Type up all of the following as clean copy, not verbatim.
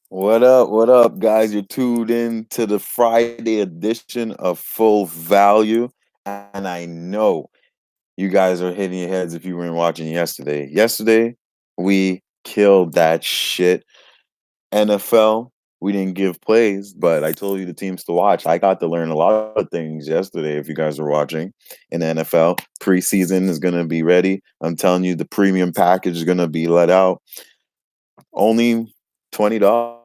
What up? What up, guys? You're tuned in to the Friday edition of Full Value. And I know you guys are hitting your heads if you weren't watching yesterday. Yesterday, we killed that shit. NFL, we didn't give plays, but I told you the teams to watch. I got to learn a lot of things yesterday if you guys were watching in the NFL. Preseason is going to be ready. I'm telling you, the premium package is going to be let out. Only $20.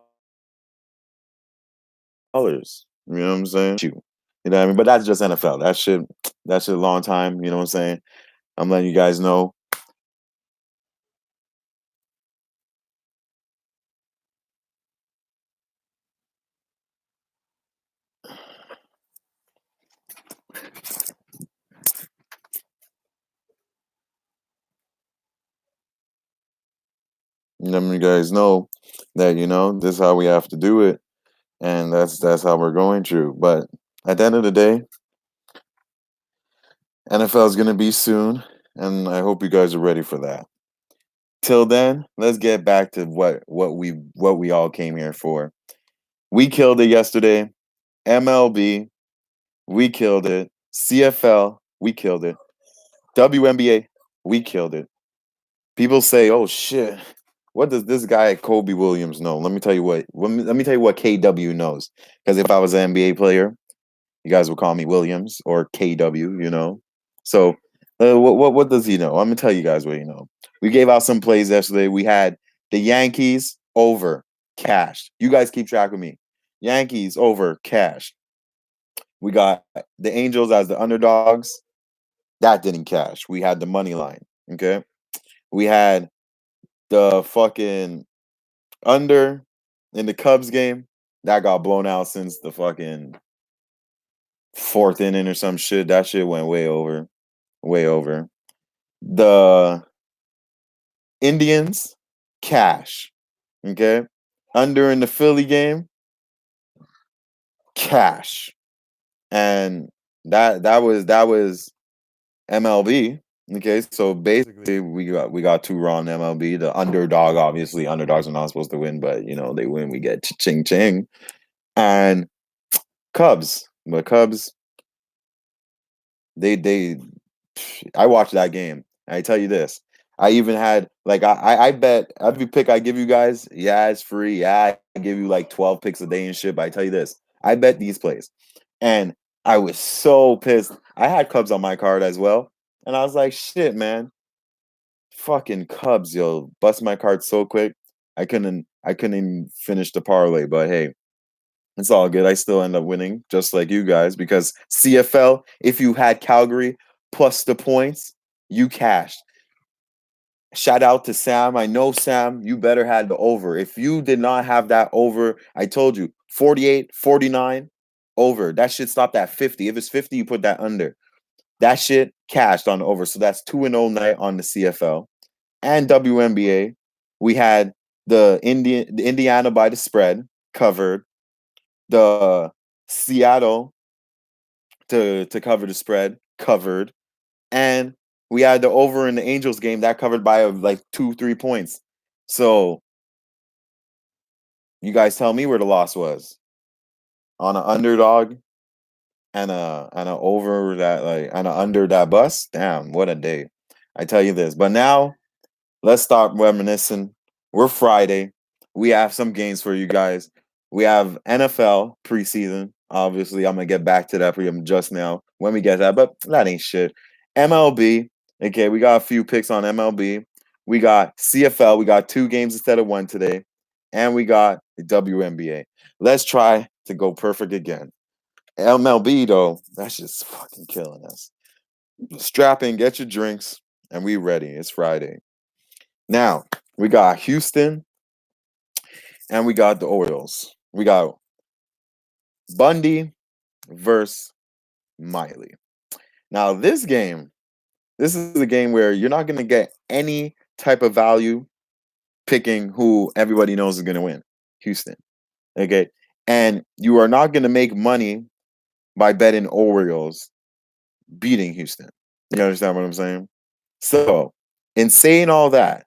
You know what I'm saying? You know what I mean? But that's just NFL. That shit a long time, you know what I'm saying? I'm letting you guys know. Letting you guys know that, this is how we have to do it. And that's how we're going through. But at the end of the day, NFL is gonna be soon, and I hope you guys are ready for that. Till then, let's get back to what we all came here for. We killed it yesterday. MLB, we killed it. CFL, we killed it. WNBA, we killed it. People say, "Oh shit, what does this guy Kobe Williams know?" Let me tell you what. Let me tell you what KW knows. Because if I was an NBA player, you guys would call me Williams or KW. So, what does he know? I'm gonna tell you guys what he know. We gave out some plays yesterday. We had the Yankees over cash. You guys keep track with me. Yankees over cash. We got the Angels as the underdogs. That didn't cash. We had the money line. Okay. We had the fucking under in the Cubs game. That got blown out since the fucking fourth inning or some shit. That shit went way over. Way over. The Indians, cash. Okay. Under in the Philly game, cash. And that was MLB. Okay, so basically we got two raw in MLB. The underdog, obviously, underdogs are not supposed to win, but they win. We get ching ching. And Cubs, but Cubs, they I watched that game. And I tell you this, I even had like I bet every pick I give you guys, yeah, it's free. Yeah, I give you like 12 picks a day and shit. But I tell you this, I bet these plays, and I was so pissed. I had Cubs on my card as well, and I was like, shit, man, fucking Cubs, yo, bust my card so quick. I couldn't even finish the parlay, but hey, it's all good. I still end up winning, just like you guys, because CFL, if you had Calgary plus the points, you cashed. Shout out to Sam. I know, Sam, you better had the over. If you did not have that over, I told you 48, 49 over. That shit stopped at 50. If it's 50, you put that under. That shit cashed on the over. So that's 2-0 night on the CFL and WNBA. We had the Indiana by the spread covered, the Seattle to cover the spread covered, and we had the over in the Angels game that covered by like 2-3 points. So you guys tell me where the loss was on an underdog and a over that like and a under that bus. Damn, what a day! I tell you this. But now let's stop reminiscing. We're Friday. We have some games for you guys. We have NFL preseason. Obviously, I'm gonna get back to that for you just now when we get that, but that ain't shit. MLB. Okay, we got a few picks on MLB. We got CFL. We got two games instead of one today, and we got the WNBA. Let's try to go perfect again. MLB though, that's just fucking killing us. Strap in, get your drinks, and we ready. It's Friday. Now, we got Houston and we got the Orioles. We got Bundy versus Miley. Now, this is a game where you're not going to get any type of value picking who everybody knows is going to win. Houston. Okay. And you are not going to make money by betting Orioles beating Houston. You understand what I'm saying? So, in saying all that,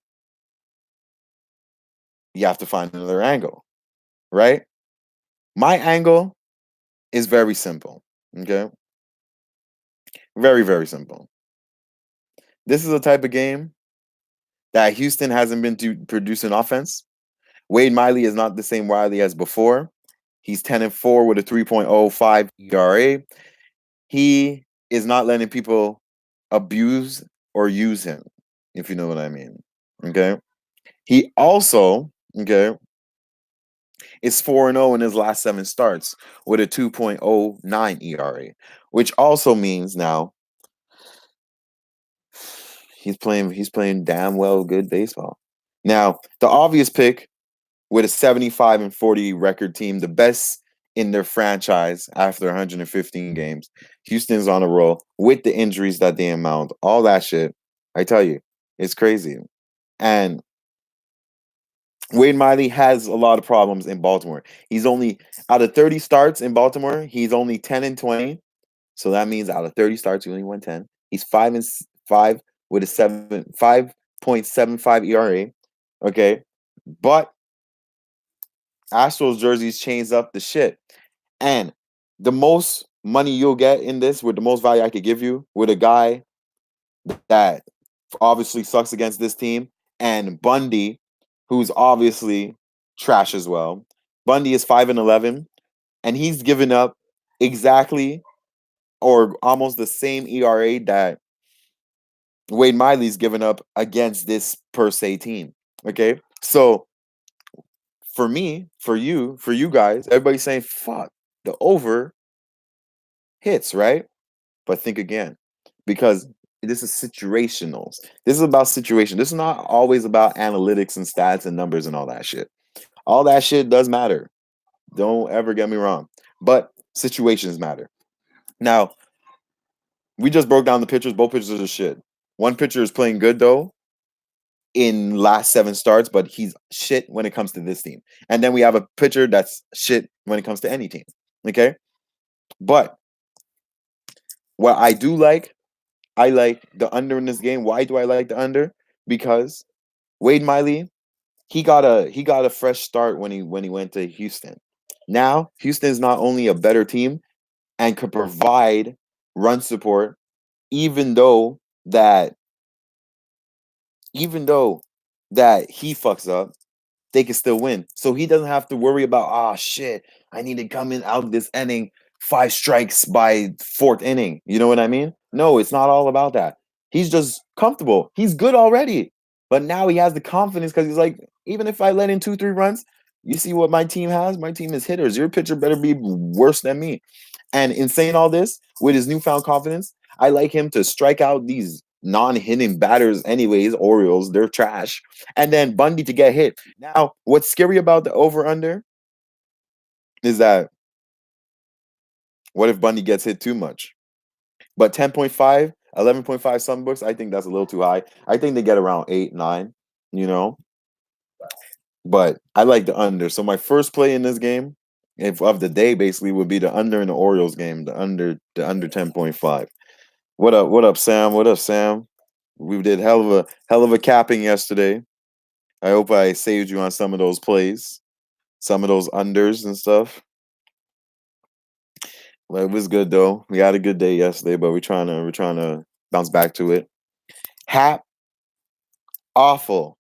you have to find another angle. right? My angle is very simple. Okay, very very simple. This is a type of game that Houston hasn't been to producing offense. Wade Miley is not the same Wiley as before. He's 10-4 with a 3.05 ERA. He is not letting people abuse or use him, if you know what I mean. Okay. He also, okay, is 4-0 in his last 7 starts with a 2.09 ERA, which also means now he's playing damn well good baseball. Now, the obvious pick with a 75-40 record team, the best in their franchise after 115 games. Houston's on a roll with the injuries that they amount, all that shit. I tell you, it's crazy. And Wade Miley has a lot of problems in Baltimore. He's only out of 30 starts in Baltimore, he's only 10-20. So that means out of 30 starts, he only won 10. He's 5-5 with a 5.75 ERA. Okay. But Astros jerseys change up the shit. And the most money you'll get in this, with the most value I could give you, with a guy that obviously sucks against this team, and Bundy, who's obviously trash as well. Bundy is 5-11, and he's given up exactly or almost the same ERA that Wade Miley's given up against this per se team. Okay, so for me, for you guys, everybody's saying fuck the over hits, right? But think again, because this is situationals. This is about situation. This is not always about analytics and stats and numbers and all that shit. All that shit does matter. Don't ever get me wrong. But situations matter. Now, we just broke down the pitchers. Both pitchers are shit. One pitcher is playing good though in last 7 starts, but he's shit when it comes to this team. And then we have a pitcher that's shit when it comes to any team. Okay? But what I like the under in this game. Why do I like the under? Because Wade Miley, he got a fresh start when he went to Houston. Now, Houston is not only a better team and could provide run support, even though that even though that he fucks up, they can still win. So he doesn't have to worry about, shit, I need to come in out this inning 5 strikes by 4th inning. You know what I mean? No, it's not all about that. He's just comfortable. He's good already. But now he has the confidence because he's like, even if I let in 2-3 runs, you see what my team has? My team is hitters. Your pitcher better be worse than me. And in saying all this, with his newfound confidence, I like him to strike out these non-hitting batters anyways. Orioles, they're trash. And then Bundy to get hit. Now, what's scary about the over-under is that what if Bundy gets hit too much? But 10.5, 11.5 some books, I think that's a little too high. I think they get around 8, 9, you know? But I like the under. So my first play in this game of the day basically would be the under in the Orioles game, the under 10.5. What up, Sam? What up, Sam? We did hell of a capping yesterday. I hope I saved you on some of those plays, some of those unders and stuff. Well, it was good though. We had a good day yesterday, but we're trying to bounce back to it. Hap, awful.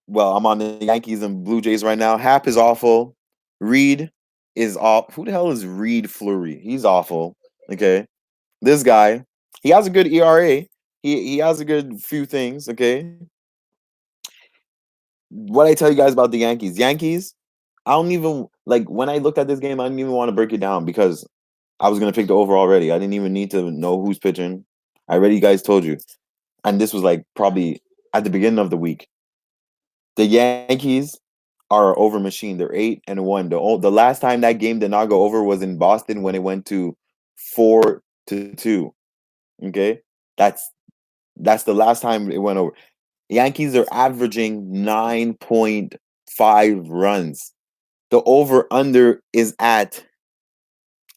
Well, I'm on the Yankees and Blue Jays right now. Hap is awful. Reed is off. Who the hell is Reed Fleury? He's awful. Okay. This guy, he has a good ERA. He has a good few things. Okay. What I tell you guys about the Yankees. Yankees, I don't even like when I looked at this game, I didn't even want to break it down because I was gonna pick the over already. I didn't even need to know who's pitching. I already guys told you. And this was like probably at the beginning of the week. The Yankees are an over machine. They're 8-1. The last time that game did not go over was in Boston when it went to 4-2. Okay, that's the last time it went over. Yankees are averaging 9.5 runs. The over under is at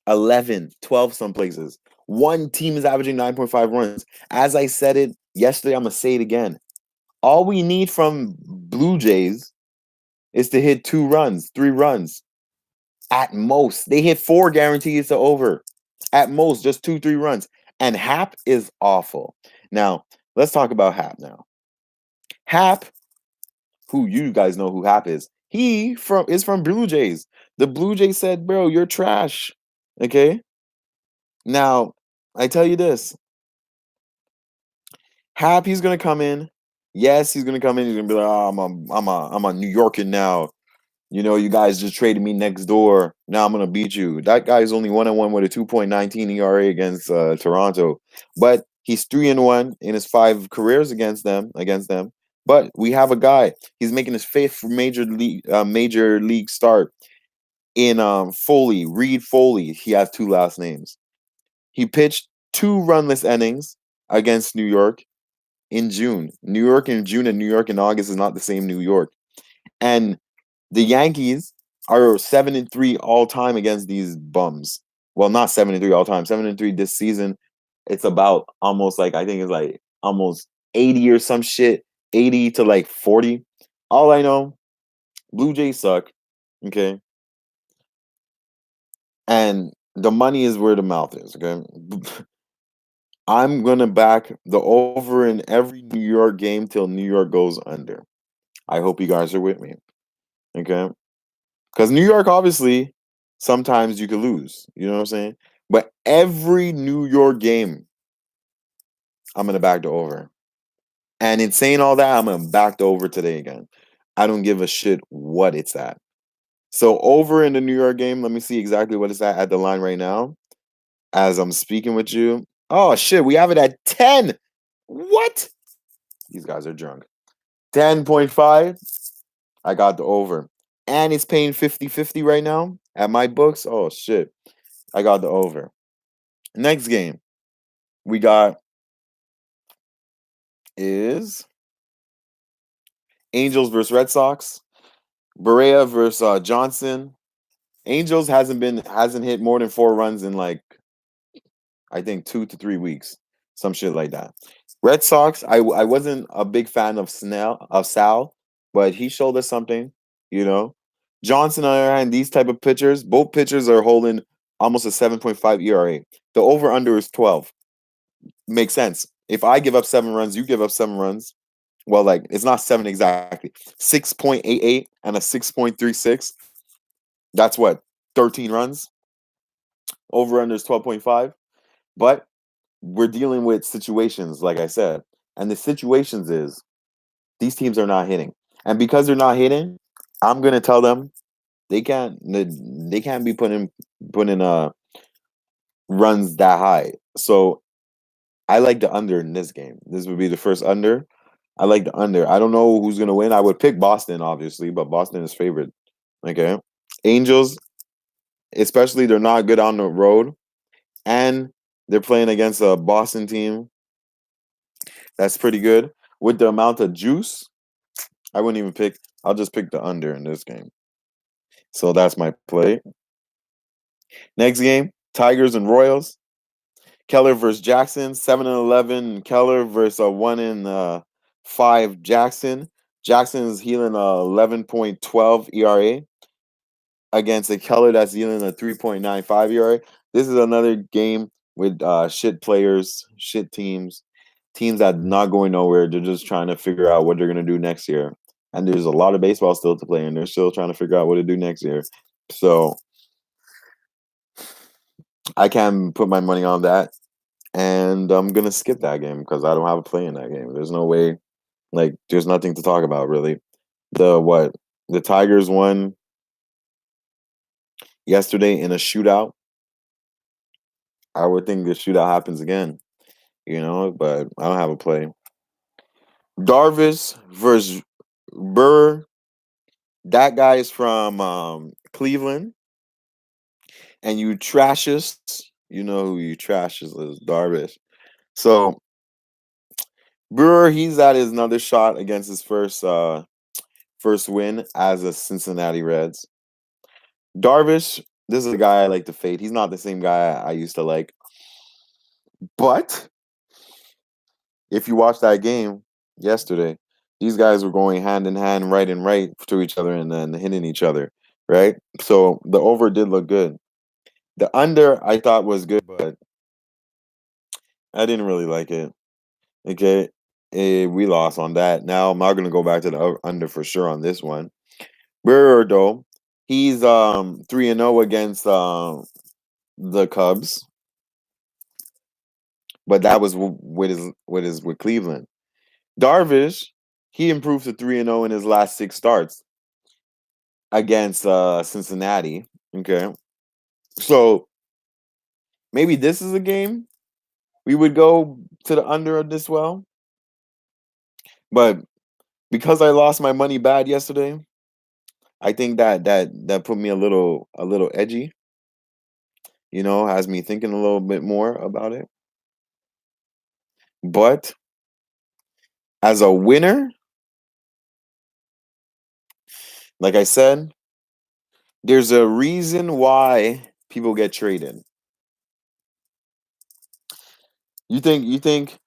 11, 12 some places. One team is averaging 9.5 runs. As I said it yesterday, I'm going to say it again. All we need from Blue Jays is to hit 2 runs, 3 runs at most. They hit 4 guarantees to over. At most, just 2, 3 runs. And Hap is awful. Now, let's talk about Hap now. Hap, who you guys know who Hap is. He is from Blue Jays. The Blue Jays said, "Bro, you're trash." Okay? Now, I tell you this. Hap, he's gonna come in. Yes, he's gonna come in. He's gonna be like, "Oh, I'm a New Yorker now. You know, you guys just traded me next door. Now I'm gonna beat you." That guy's only 1-1 with a 2.19 ERA against Toronto, but he's 3-1 in his 5 careers against them. But we have a guy. He's making his 5th major league start in Foley, Reed Foley. He has 2 last names. He pitched 2 runless innings against New York in June. New York in June and New York in August is not the same New York. And the Yankees are 7-3 all time against these bums. Well, not 7-3 all time. 7-3 this season. It's about almost like I think it's like almost 80 or some shit. 80 to like 40. All I know, Blue Jays suck. Okay. And the money is where the mouth is. Okay. I'm gonna back the over in every New York game till New York goes under. I hope you guys are with me. Okay. Because New York, obviously, sometimes you could lose. You know what I'm saying? But every New York game, I'm going to back the over. And in saying all that, I'm going to back the over today again. I don't give a shit what it's at. So over in the New York game, let me see exactly what it's at the line right now as I'm speaking with you. Oh, shit. We have it at 10. What? These guys are drunk. 10.5. I got the over. And it's paying 50-50 right now at my books. Oh, shit. I got the over. Next game we got is Angels versus Red Sox. Berea versus Johnson. Angels hasn't hit more than 4 runs in like I think 2 to 3 weeks, some shit like that. Red Sox, I wasn't a big fan of Sal, but he showed us something, you know. Johnson, on the other hand, these type of pitchers, both pitchers are holding almost a 7.5 ERA. The over under is 12. Makes sense. If I give up 7 runs, you give up 7 runs. Well, like it's not 7 exactly. 6.88 and a 6.36. That's what 13 runs. Over under is 12.5. But we're dealing with situations, like I said, and the situations is these teams are not hitting, and because they're not hitting, I'm gonna tell them they can't be putting runs that high. So I like the under in this game. This would be the first under. I like the under. I don't know who's gonna win. I would pick Boston, obviously, but Boston is favored. Okay. Angels, especially, they're not good on the road. And they're playing against a Boston team that's pretty good. With the amount of juice, I wouldn't even pick. I'll just pick the under in this game. So that's my play. Next game, Tigers and Royals. Keller versus Jackson. 7-11 Keller versus 1-5 Jackson. Jackson is healing a 11.12 ERA against a Keller that's dealing a 3.95 ERA. This is another game with shit players, shit teams that not going nowhere. They're just trying to figure out what they're gonna do next year. And there's a lot of baseball still to play, and they're still trying to figure out what to do next year. So I can't put my money on that, and I'm gonna skip that game because I don't have a play in that game. There's no way. Like, there's nothing to talk about really. The Tigers won yesterday in a shootout. I would think the shootout happens again, but I don't have a play. Darvish versus Burr. That guy is from Cleveland. And you trashes, you know who you trashes is Darvish. So Burr, he's at his another shot against his first win as a Cincinnati Reds. Darvish, this is a guy I like to fade. He's not the same guy I used to like. But if you watch that game yesterday, These guys were going hand in hand, right and right to each other, and then hitting each other, right? So the over did look good. The under I thought was good, but I didn't really like it. Okay, we lost on that. Now I'm not gonna go back to the under for sure on this one. Though, he's 3-0 against the Cubs, but that was with Cleveland. Darvish, he improved to 3-0 in his last 6 starts against Cincinnati. Okay, so maybe this is a game we would go to the under of this well, but because I lost my money bad yesterday, I think that put me a little edgy. Has me thinking a little bit more about it. But as a winner, like I said, there's a reason why people get traded. You think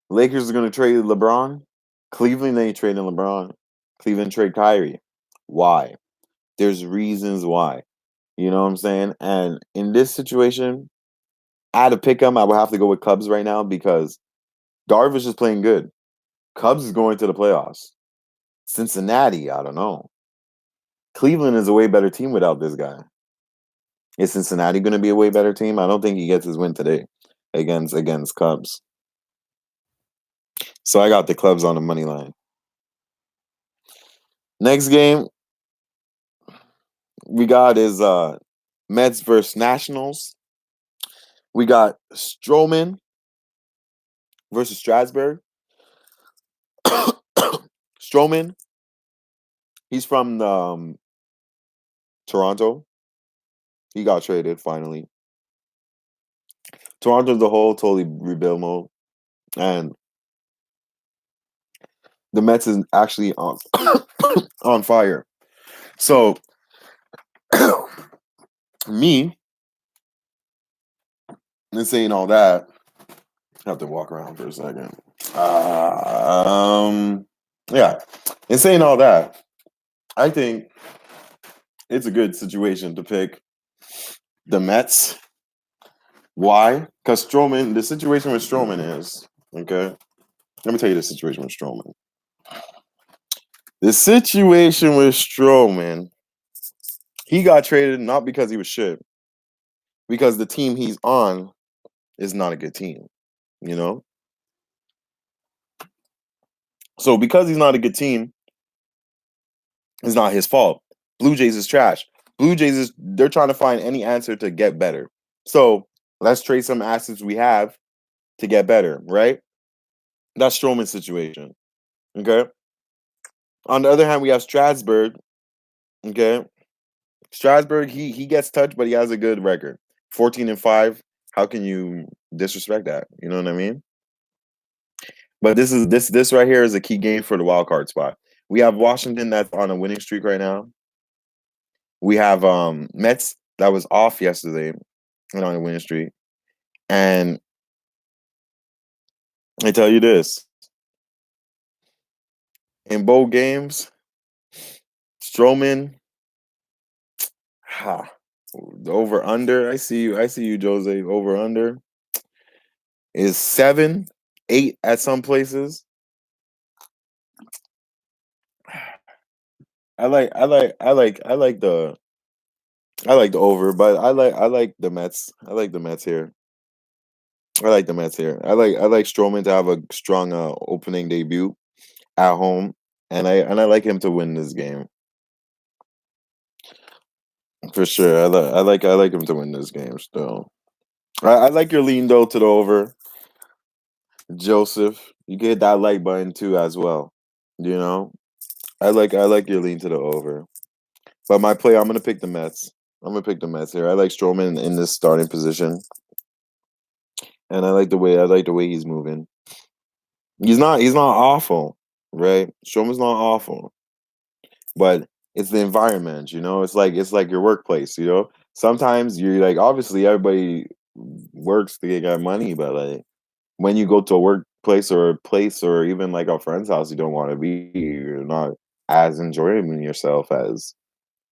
Lakers are gonna trade LeBron? Cleveland ain't trading LeBron. Cleveland trade Kyrie. Why? There's reasons why. You know what I'm saying? And in this situation, I had to pick them. I would have to go with Cubs right now because Darvish is playing good. Cubs is going to the playoffs. Cincinnati, I don't know. Cleveland is a way better team without this guy. Is Cincinnati going to be a way better team? I don't think he gets his win today against Cubs. So I got the Cubs on the money line. Next game we got is Mets versus Nationals. We got Stroman versus Strasburg. Stroman, he's from Toronto. He got traded finally. Toronto as a whole totally rebuild mode, and the Mets is actually on on fire. So me and saying all that, I have to walk around for a second. Yeah, and saying all that, I think it's a good situation to pick the Mets. Why? Because Stroman, the situation with Stroman is, okay, let me tell you the situation with Stroman. The situation with Stroman, he got traded not because he was shit, because the team he's on is not a good team, you know? So because he's not a good team, it's not his fault. Blue Jays is trash. Blue Jays they're trying to find any answer to get better. So let's trade some assets we have to get better, right? That's Stroman's situation. Okay. On the other hand, we have Strasburg. Okay. Strasburg, he gets touched, but he has a good record. 14-5. How can you disrespect that? You know what I mean? But this right here is a key game for the wild card spot. We have Washington that's on a winning streak right now. We have Mets that was off yesterday and on a winning streak. And I tell you this. In both games, Stroman, the over under. I see you, Jose. Over under is 7, 8 at some places. I like the over, but I like the Mets. I like the Mets here. I like Stroman to have a strong opening debut at home, and I like him to win this game for sure. I like him to win this game still. I like your lean though to the over, Joseph. You get that like button too as well. You know, I like your lean to the over, but my play I'm gonna pick the Mets. I'm gonna pick the Mets here. I like Stroman in this starting position, and I like the way he's moving. He's not awful, right? Stroman's not awful, but it's the environment, It's like your workplace, Sometimes you're like, obviously everybody works to get money, but like when you go to a workplace or a place or even like a friend's house you don't want to be. You're not as enjoying yourself as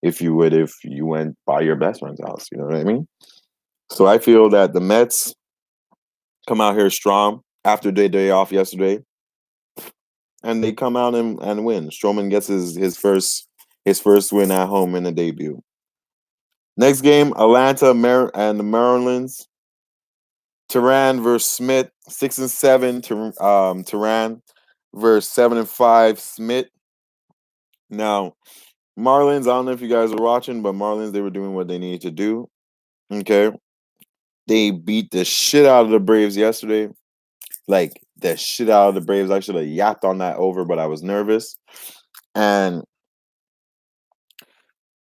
if you would if you went by your best friend's house. You know what I mean? So I feel that the Mets come out here strong after their day off yesterday, and they come out and win. Stroman gets his first win at home in the debut. Next game, Atlanta and the Marylands. Turan versus Smith, 6-7. Turan versus 7-5. Smith. Now, Marlins. I don't know if you guys were watching, but Marlins, they were doing what they needed to do. Okay, they beat the shit out of the Braves yesterday. Like the shit out of the Braves. I should have yapped on that over, but I was nervous. And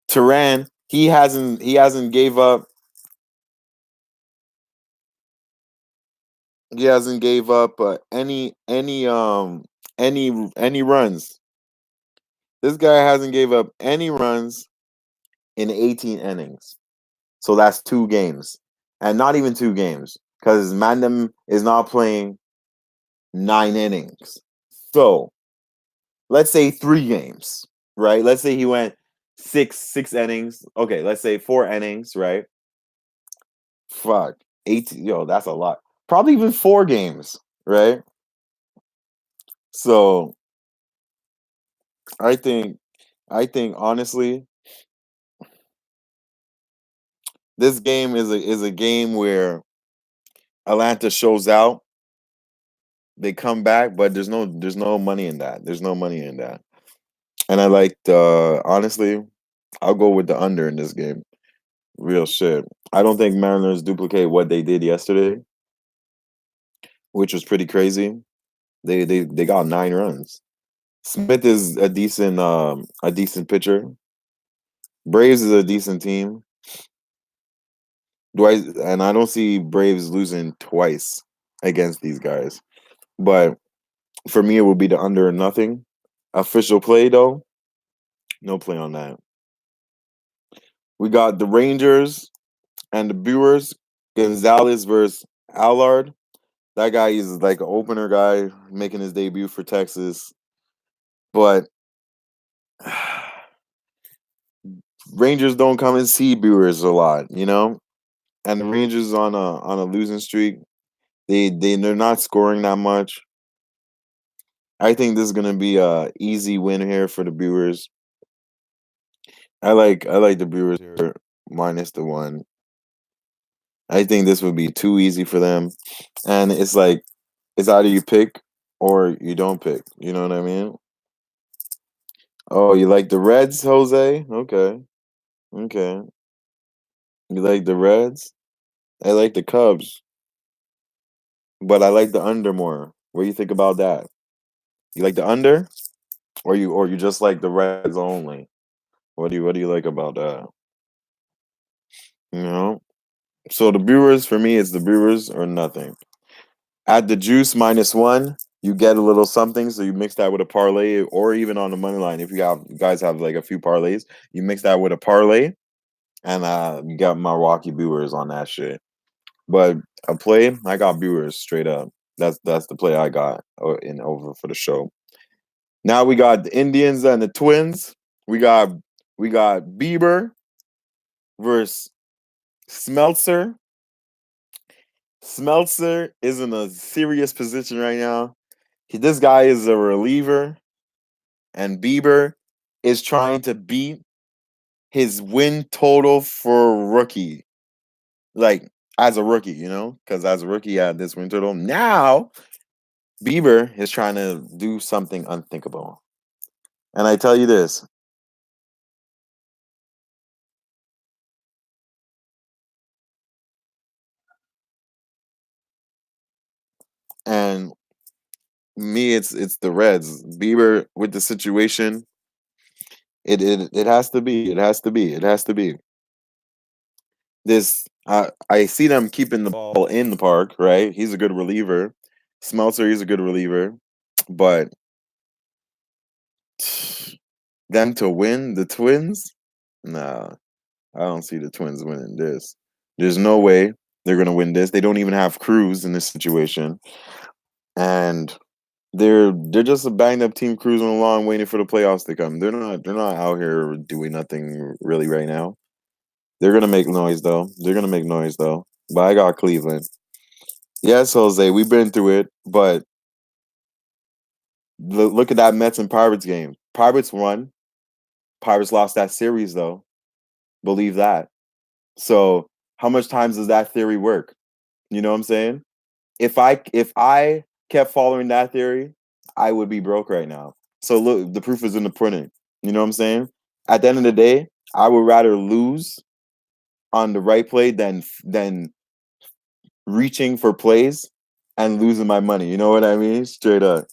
Turan, he hasn't gave up. He hasn't gave up any runs. This guy hasn't gave up any runs in 18 innings. So that's 2 games. And not even 2 games. Because Mandem is not playing 9 innings. So let's say 3 games, right? Let's say he went six innings. Okay, let's say 4 innings, right? Fuck. 18. Yo, that's a lot. Probably even 4 games, right? So I think honestly, this game is a game where Atlanta shows out. They come back, but there's no money in that. There's no money in that. And I like honestly, I'll go with the under in this game. Real shit. I don't think Mariners duplicate what they did yesterday, which was pretty crazy. They got 9 runs. Smith is a decent pitcher. Braves is a decent team. I don't see Braves losing twice against these guys. But for me, it would be the under or nothing. Official play though, no play on that. We got the Rangers and the Brewers. Gonzalez versus Allard. That guy is like an opener guy making his debut for Texas. But Rangers don't come and see Brewers a lot, you know? And the Rangers on a losing streak. They're not scoring that much. I think this is gonna be a easy win here for the Brewers. I like the Brewers here minus the 1. I think this would be too easy for them. And it's like it's either you pick or you don't pick. You know what I mean? Oh, you like the Reds, Jose? Okay. Okay. You like the Reds? I like the Cubs, but I like the under more. What do you think about that? You like the under? Or you just like the Reds only? What do you like about that? You know? So the Brewers, for me, it's the Brewers or nothing. Add the juice minus 1. You get a little something, so you mix that with a parlay, or even on the money line. If you guys have like a few parlays, you mix that with a parlay, and you got Milwaukee Brewers on that shit. But a play, I got Brewers straight up. That's the play I got in over for the show. Now we got the Indians and the Twins. We got Bieber versus Smeltzer. Smeltzer is in a serious position right now. This guy is a reliever, and Bieber is trying to beat his win total for rookie. Like, as a rookie, because as a rookie, he had this win total. Now, Bieber is trying to do something unthinkable. And I tell you this. And me, it's the Reds. Bieber with the situation, it has to be. It has to be. It has to be. I see them keeping the ball in the park, right? He's a good reliever. Smeltzer, he's a good reliever. But them to win the Twins? Nah, I don't see the Twins winning this. There's no way they're gonna win this. They don't even have Cruz in this situation. and they're just a banged up team cruising along, waiting for the playoffs to come. They're not out here doing nothing really right now. They're gonna make noise though. They're gonna make noise though. But I got Cleveland. Yes, Jose, we've been through it, but look at that Mets and Pirates game. Pirates won. Pirates lost that series though. Believe that. So how much times does that theory work? You know what I'm saying? If I kept following that theory, I would be broke right now. So look, the proof is in the pudding. You know what I'm saying? At the end of the day, I would rather lose on the right play than reaching for plays and losing my money. You know what I mean? Straight up.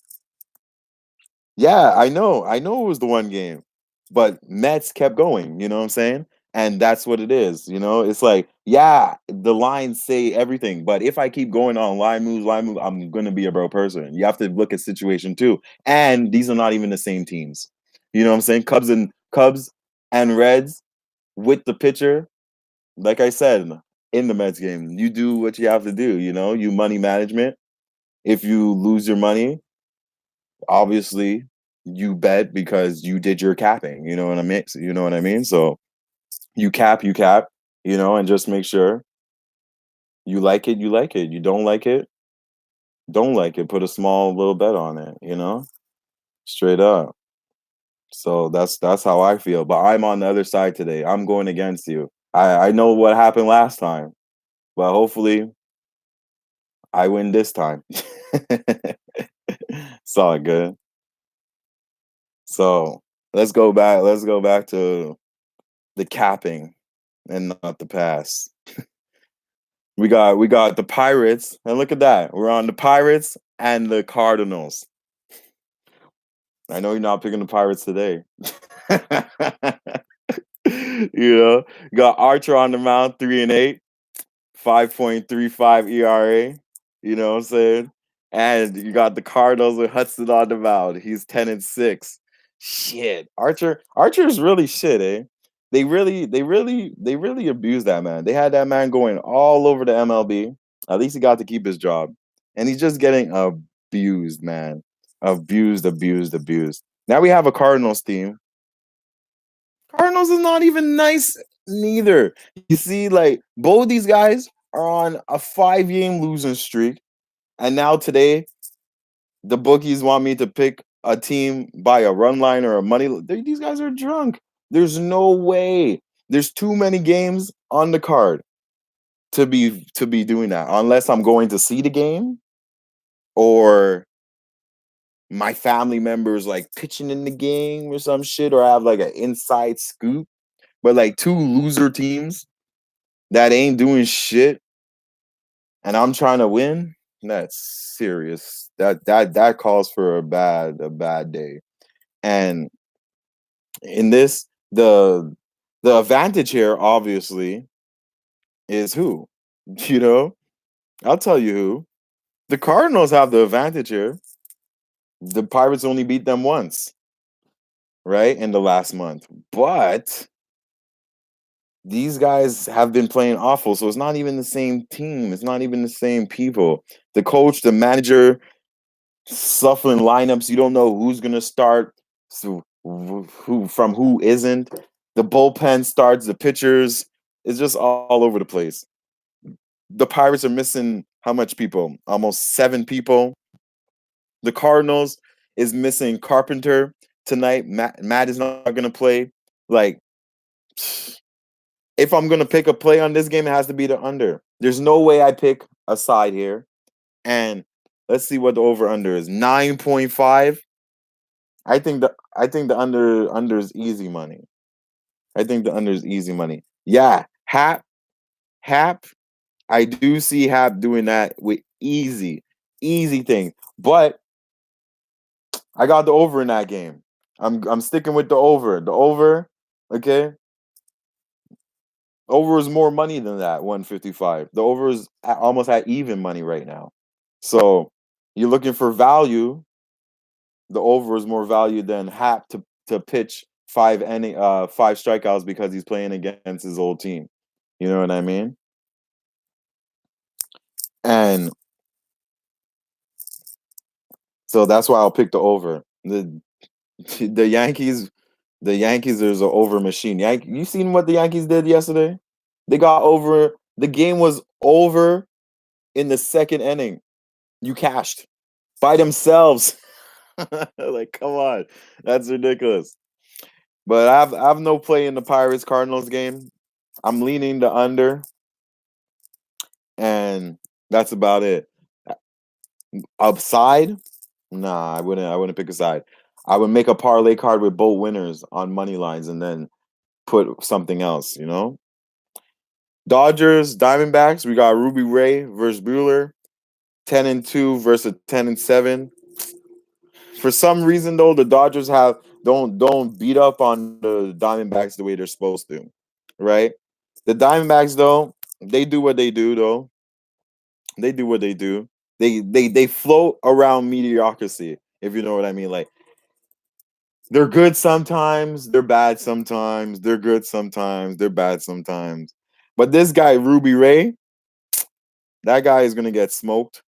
Yeah, I know. I know it was the one game, but Mets kept going. You know what I'm saying? And that's what it is. You know, it's like, yeah, the lines say everything, but if I keep going on line moves, I'm gonna be a broke person. You have to look at situation too. And these are not even the same teams. You know what I'm saying? Cubs and Reds with the pitcher. Like I said in the Mets game, you do what you have to do. You know, you money management. If you lose your money, obviously you bet because you did your capping. You know what I mean? You know what I mean? So you cap, and just make sure you like it, you like it. You don't like it, don't like it. Put a small little bet on it, straight up. So that's how I feel. But I'm on the other side today. I'm going against you. I know what happened last time, but hopefully I win this time. It's all good. So let's go back. Let's go back to the capping and not the pass. We got the Pirates, and look at that. We're on the Pirates and the Cardinals. I know you're not picking the Pirates today. You got Archer on the mound, 3-8, 5.35 ERA. You know what I'm saying? And you got the Cardinals with Hudson on the mound. He's 10-6. Shit. Archer's really shit, eh? They really abused that man. They had that man going all over the MLB. At least he got to keep his job. And he's just getting abused, man. Abused, abused, abused. Now we have a Cardinals team. Cardinals is not even nice neither. You see, like both these guys are on a 5-game losing streak. And now today, the bookies want me to pick a team by a run line or a money. These guys are drunk. There's no way. There's too many games on the card to be doing that unless I'm going to see the game or my family members like pitching in the game or some shit, or I have like an inside scoop. But like two loser teams that ain't doing shit and I'm trying to win, that's serious. That calls for a bad day. And in this, the advantage here obviously is who? You know, I'll tell you who. The Cardinals have the advantage here. The Pirates only beat them once, right? In the last month. But these guys have been playing awful, so it's not even the same team. It's not even the same people. The coach, the manager, shuffling lineups. You don't know who's gonna start, so who isn't. The bullpen starts, the pitchers. It's just all over the place. The Pirates are missing how much people? Almost 7 people. The Cardinals is missing Carpenter tonight. Matt is not gonna play. Like, if I'm gonna pick a play on this game, it has to be the under. There's no way I pick a side here. And let's see what the over under is. 9.5. I think the under is easy money. I think the under is easy money. Yeah, Hap. I do see Hap doing that with easy thing. But I got the over in that game. I'm sticking with the over. The over, okay. Over is more money than that, 155. The over is almost at even money right now. So you're looking for value. The over is more value than Hap to pitch 5 strikeouts because he's playing against his old team. You know what I mean? And So that's why I'll pick the over. The Yankees, the Yankees is an over machine. You seen what the Yankees did yesterday? They got over. The game was over in the second inning. You cashed by themselves. Like, come on, that's ridiculous. But I have no play in the Pirates Cardinals game. I'm leaning the under, and that's about it. Upside, nah, I wouldn't pick a side. I would make a parlay card with both winners on money lines, and then put something else. Dodgers, Diamondbacks. We got Ruby Ray versus Bueller. 10-2 versus 10-7. For some reason, though, the Dodgers don't beat up on the Diamondbacks the way they're supposed to, right? The Diamondbacks, though, they do what they do, though. They do what they do. They float around mediocrity, if you know what I mean. Like, they're good sometimes, they're bad sometimes, they're good sometimes, they're bad sometimes. But this guy, Ruby Ray, that guy is gonna get smoked.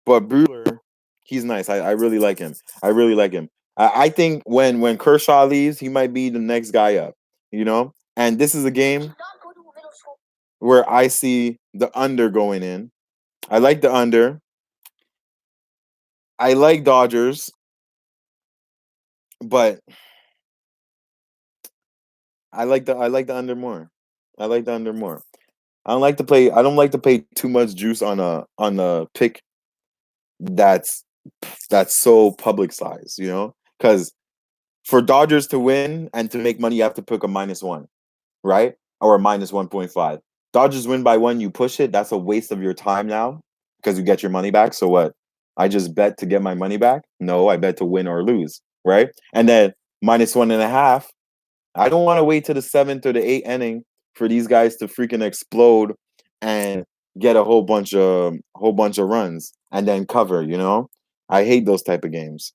But Bueller, he's nice. I really like him. I really like him. I think when Kershaw leaves, he might be the next guy up. And this is a game where I see the under going in. I like the under. I like Dodgers, but I like the under more. I like the under more. I don't like to pay too much juice on a pick that's so publicized. Because for Dodgers to win and to make money, you have to pick a -1, right? Or a -1.5. Dodgers win by 1, you push it. That's a waste of your time now because you get your money back. So what? I just bet to get my money back? No, I bet to win or lose, right? And then -1.5. I don't want to wait to the 7th or the 8th inning for these guys to freaking explode and get a whole bunch of runs and then cover. I hate those type of games.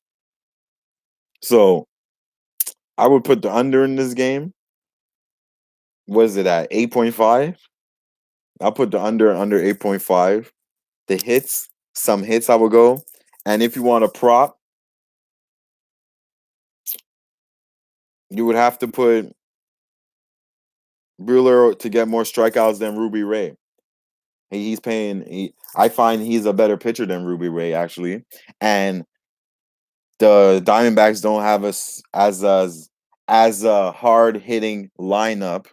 So I would put the under in this game. What is it at? 8.5? I'll put the under 8.5. Some hits I will go. And if you want a prop, you would have to put Bueller to get more strikeouts than Ruby Ray. I find he's a better pitcher than Ruby Ray, actually. And the Diamondbacks don't have us as a hard hitting lineup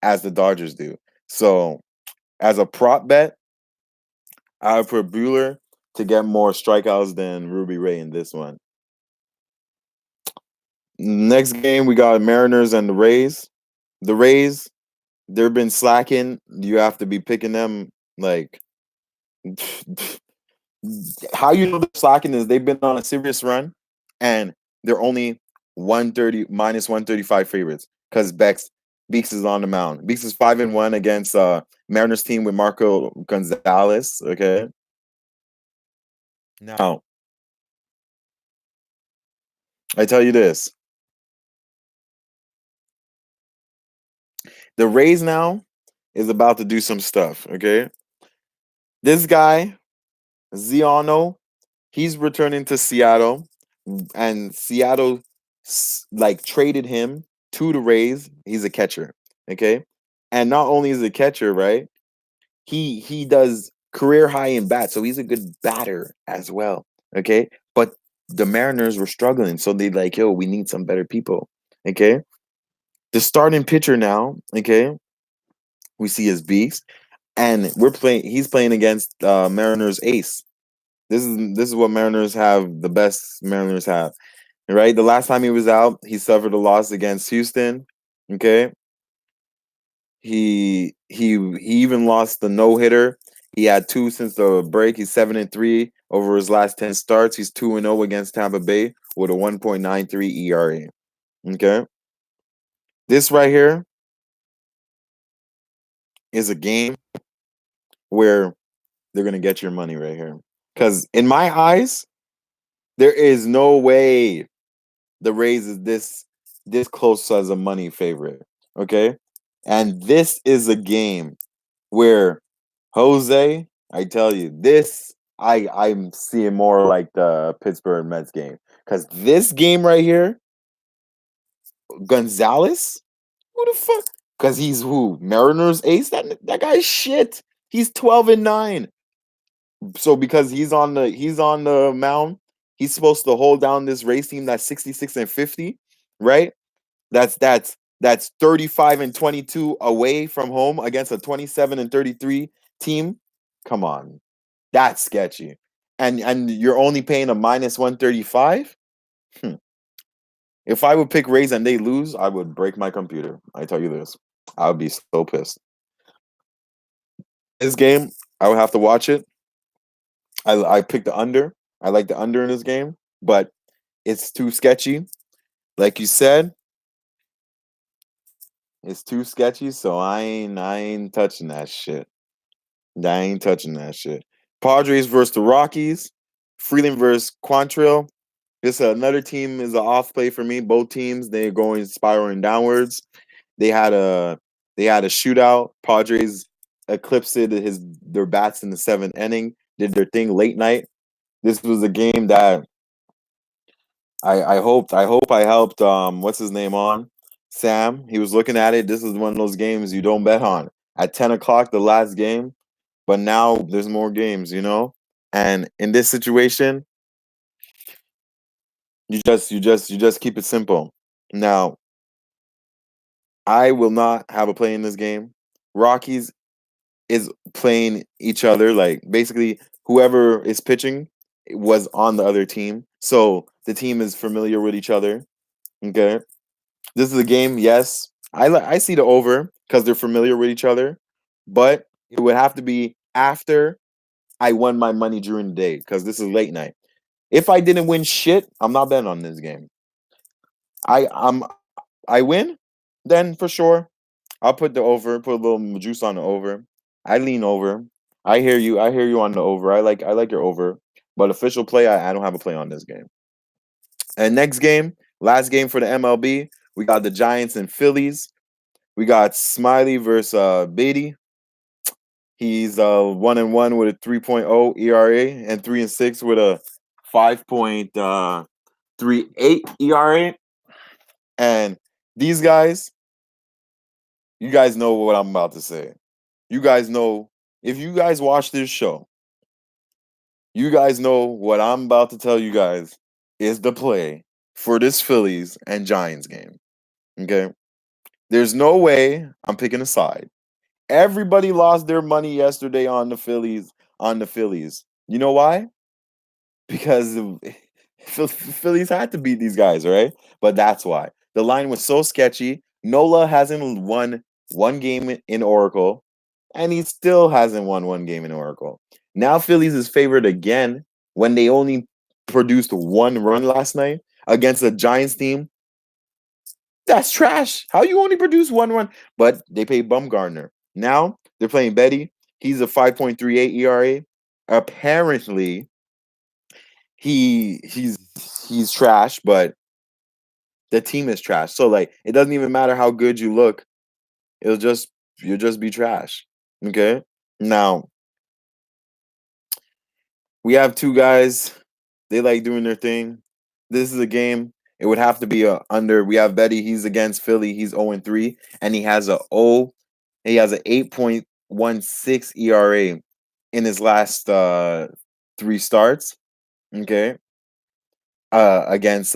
as the Dodgers do. So as a prop bet, I would put Bueller to get more strikeouts than Ruby Ray in this one. Next game, we got Mariners and the Rays. The Rays, they've been slacking. You have to be picking them like how you know they're slacking is they've been on a serious run and they're only 130 -135 favorites because Beeks is on the mound. Beeks is 5-1 against Mariners team with Marco Gonzalez. Okay. Now, I tell you this. The Rays now is about to do some stuff, okay? This guy, Ziano, he's returning to Seattle, and Seattle traded him to the Rays. He's a catcher, okay? And not only is he a catcher, right? He does career high in bats, so he's a good batter as well, okay? But the Mariners were struggling, so they yo, we need some better people, okay? The starting pitcher now, okay? We see his Beast, and he's playing against Mariners ace. This is what Mariners have. The best Mariners have, right? The last time he was out, he suffered a loss against Houston. Okay, he even lost the no-hitter. He had 2 since the break. He's 7-3 over his last 10 starts. He's 2-0 against Tampa Bay with a 1.93 ERA. Okay, this right here is a game where they're gonna get your money right here. Because in my eyes, there is no way the Rays is this close as a money favorite. Okay, and this is a game where Jose, I tell you, this I'm seeing more like the Pittsburgh Mets game because this game right here, Gonzalez, who the fuck? Because he's who Mariners ace. That guy's shit. He's 12-9. So because he's on the mound, he's supposed to hold down this race team that's 66-50, right? That's 35-22 away from home against a 27-33 team. Come on. That's sketchy. And you're only paying a minus 135? Hmm. If I would pick Rays and they lose, I would break my computer. I tell you this. I would be so pissed. This game, I would have to watch it. I picked the under. I like the under in this game, but it's too sketchy. Like you said, it's too sketchy, so I ain't touching that shit. I ain't touching that shit. Padres versus the Rockies. Freeland versus Quantrill. This another team is an off play for me. Both teams they're going spiraling downwards. They had a they had a shootout. Padres eclipsed their bats in the seventh inning. Did their thing late night. This was a game that I hope I helped what's his name on Sam. He was looking at it. This is one of those games you don't bet on at 10 o'clock, the last game. But now there's more games. And in this situation, you just keep it simple. Now, I will not have a play in this game. Rockies is playing each other. Like basically, whoever is pitching was on the other team, so the team is familiar with each other. Okay, this is a game. Yes, I see the over because they're familiar with each other, but it would have to be after I won my money during the day because this is late night. If I didn't win shit, I'm not betting on this game. I'm I win, then for sure I'll put the over, put a little juice on the over. I lean over. I hear you. I hear you on the over. I like your over. But official play, I don't have a play on this game. And next game, last game for the MLB, we got the Giants and Phillies. We got Smiley versus Beatty. He's 1-1 with a 3.0 ERA and 3-6 with a 5.38 ERA. And these guys, you guys know what I'm about to say. You guys know, if you guys watch this show, you guys know what I'm about to tell you guys is the play for this Phillies and Giants game. Okay? There's no way I'm picking a side. Everybody lost their money yesterday on the Phillies. You know why? Because Phillies had to beat these guys, right? But that's why. The line was so sketchy. Nola hasn't won one game in Oracle, and he still hasn't won one game in Oracle. Now Phillies is favored again when they only produced one run last night against a Giants team. That's trash. How you only produce one run? But they pay Bumgarner. Now they're playing Betty. He's a 5.38 ERA. Apparently, he's trash, but the team is trash. So like it doesn't even matter how good you look. You'll just be trash. Okay? Now, we have two guys. They like doing their thing. This is a game. It would have to be a under. We have Betty. He's against Philly. He's 0-3, and he has an 8.16 ERA in his last three starts. Okay. Against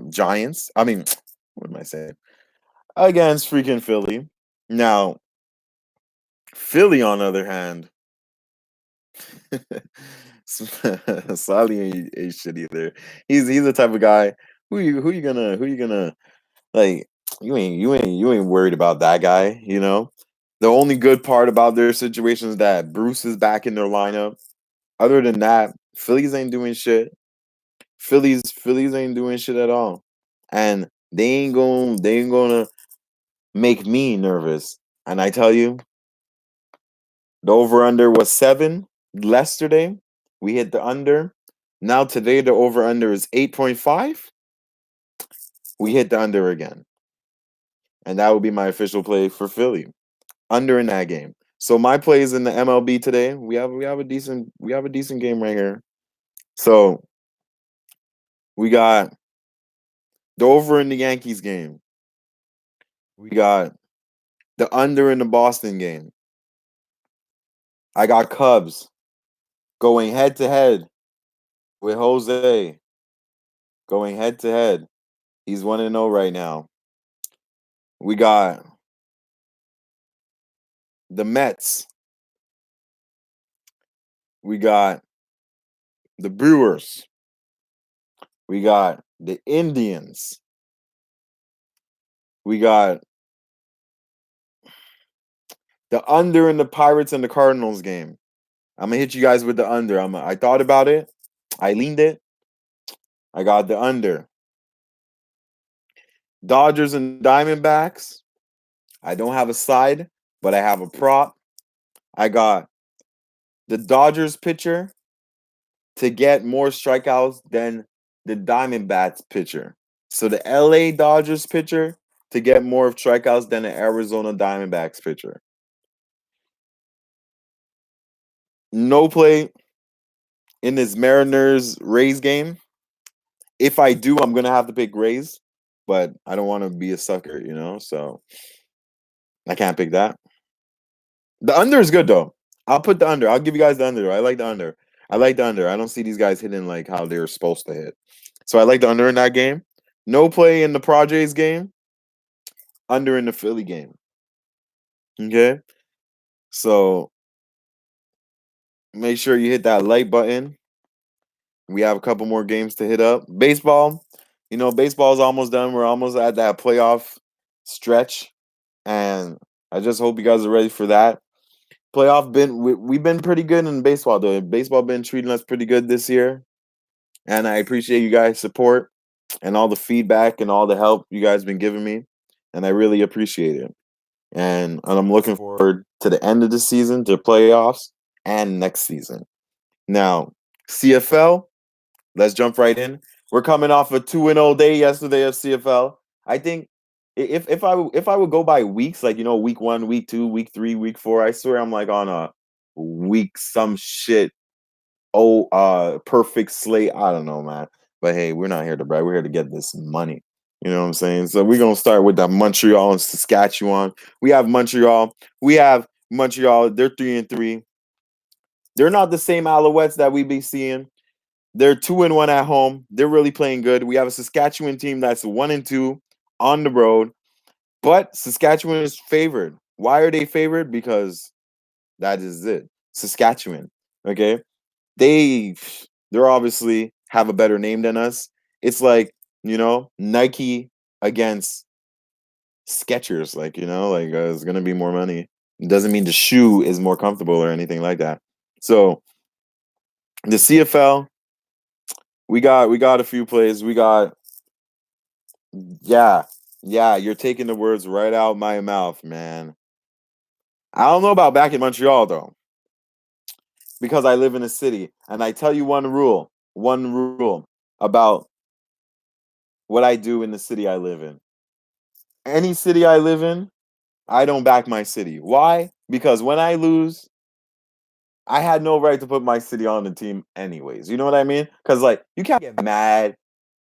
Giants. I mean, what am I saying? Against freaking Philly. Now, Philly, on the other hand, Sally ain't shit either. He's the type of guy who you gonna like you ain't worried about that guy, you know? The only good part about their situation is that Bruce is back in their lineup. Other than that, Phillies ain't doing shit. Phillies ain't doing shit at all. And they ain't gonna make me nervous. And I tell you, the over under was 7 yesterday. We hit the under. Now today the over under is 8.5. We hit the under again. And that will be my official play for Philly. Under in that game. So my plays in the MLB today, we have a decent game right here. So we got the over in the Yankees game. We got the under in the Boston game. I got Cubs going head to head with Jose. Going head to head. He's 1-0 right now. We got the Mets. We got the Brewers. We got the Indians. We got the under in the Pirates and the Cardinals game. I'm gonna hit you guys with the under. I thought about it. I leaned it. I got the under. Dodgers and Diamondbacks. I don't have a side, but I have a prop. I got the Dodgers pitcher to get more strikeouts than the Diamondbacks pitcher. So the LA Dodgers pitcher to get more strikeouts than the Arizona Diamondbacks pitcher. No play in this Mariners Rays game. If I do, I'm gonna have to pick Rays, but I don't want to be a sucker, so I can't pick that. The under is good though. I'll put the under. I'll give you guys the under. I like the under. I like the under. I don't see these guys hitting like how they're supposed to hit. So I like the under in that game. No play in the Padres game. Under in the Philly game. Okay. So make sure you hit that like button. We have a couple more games to hit up. Baseball. Baseball is almost done. We're almost at that playoff stretch. And I just hope you guys are ready for that. We've been pretty good in baseball though. Baseball been treating us pretty good this year, and I appreciate you guys' support and all the feedback and all the help you guys been giving me, and I really appreciate it. And I'm looking forward to the end of the season, to playoffs, and next season. Now, CFL, let's jump right in. We're coming off a 2-0 day yesterday of CFL. I think if I would go by weeks, like week 1, week 2, week 3, week 4, I swear I'm like on a week some shit. Perfect slate. I don't know, man. But hey, we're not here to brag. We're here to get this money. You know what I'm saying? So we're gonna start with the Montreal and Saskatchewan. We have Montreal. They're 3-3. They're not the same Alouettes that we be seeing. They're 2-1 at home. They're really playing good. We have a Saskatchewan team that's 1-2 on the road, but Saskatchewan is favored. Why are they favored? Because that is it. Saskatchewan. Okay. They're obviously have a better name than us. It's like, Nike against Skechers. Like, it's gonna be more money. It doesn't mean the shoe is more comfortable or anything like that. So the CFL, we got a few plays. Yeah, you're taking the words right out my mouth, man. I don't know about back in Montreal though, because I live in a city, and I tell you one rule about what I do in the city I live in. Any city I live in, I don't back my city. Why? Because when I lose, I had no right to put my city on the team anyways. You know what I mean? Because you can't get mad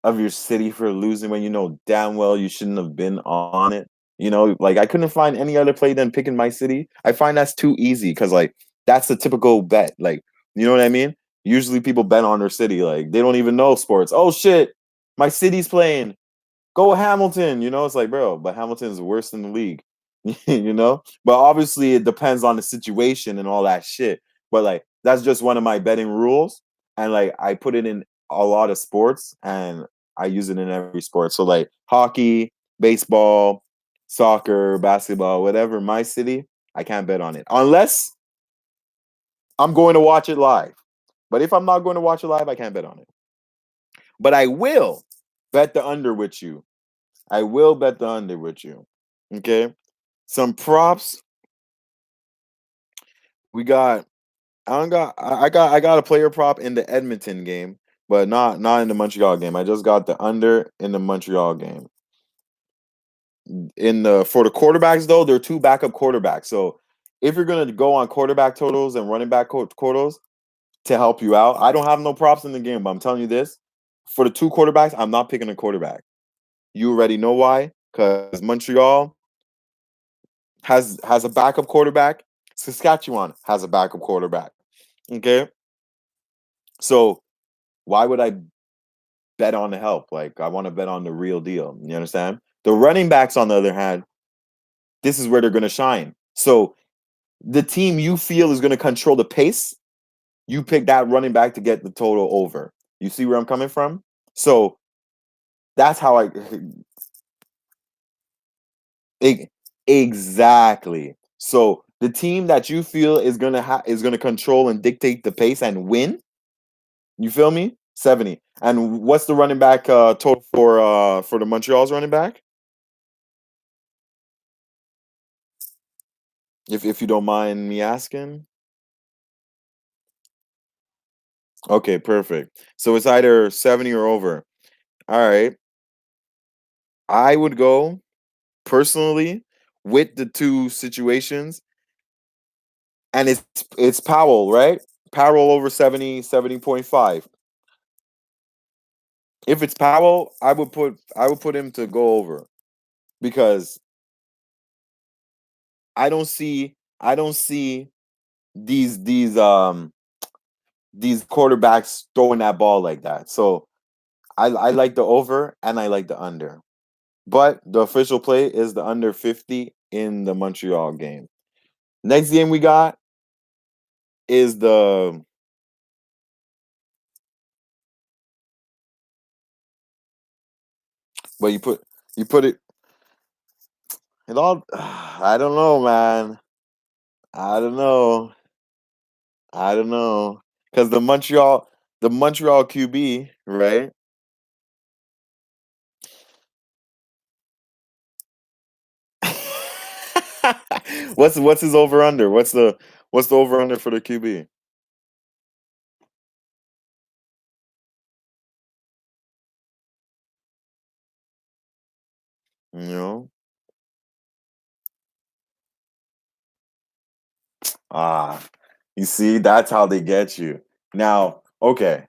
of your city for losing when you know damn well you shouldn't have been on it. I couldn't find any other play than picking my city. I find that's too easy because that's the typical bet. You know what I mean? Usually people bet on their city. They don't even know sports. Oh shit, my city's playing. Go Hamilton. It's like, bro, but Hamilton's worse than the league. But obviously it depends on the situation and all that shit. But that's just one of my betting rules. And I put it in a lot of sports and I use it in every sport. So hockey, baseball, soccer, basketball, whatever, my city, I can't bet on it. Unless I'm going to watch it live. But if I'm not going to watch it live, I can't bet on it. But I will bet the under with you. I will bet the under with you. Okay? Some props. We got I got a player prop in the Edmonton game, but not in the Montreal game. I just got the under in the Montreal game. For the quarterbacks though, they're two backup quarterbacks. So if you're gonna go on quarterback totals and running back totals to help you out, I don't have no props in the game, but I'm telling you this: for the two quarterbacks, I'm not picking a quarterback. You already know why, because Montreal has a backup quarterback. Saskatchewan has a backup quarterback. Okay, so why would I bet on the help? Like I want to bet on the real deal. You understand? The running backs, on the other hand, this is where they're going to shine. So the team you feel is going to control the pace, you pick that running back to get the total over. You see where I'm coming from? So that's how I exactly. So the team that you feel is gonna control and dictate the pace and win. You feel me? 70. And what's the running back total for the Montreal's running back? If you don't mind me asking. Okay, perfect. So it's either 70 or over. All right. I would go personally with the two situations, and it's Powell, right? Powell over 70, 70.5. If it's Powell, I would put him to go over because I don't see these quarterbacks throwing that ball like that. So I like the over and I like the under. But the official play is the under 50 in the Montreal game. Next game we got is the but you put it all. I don't know, man. I don't know. I don't know because the Montreal QB, right? What's his over under? What's the over under for the QB? You know? Ah, you see, that's how they get you. Now, okay,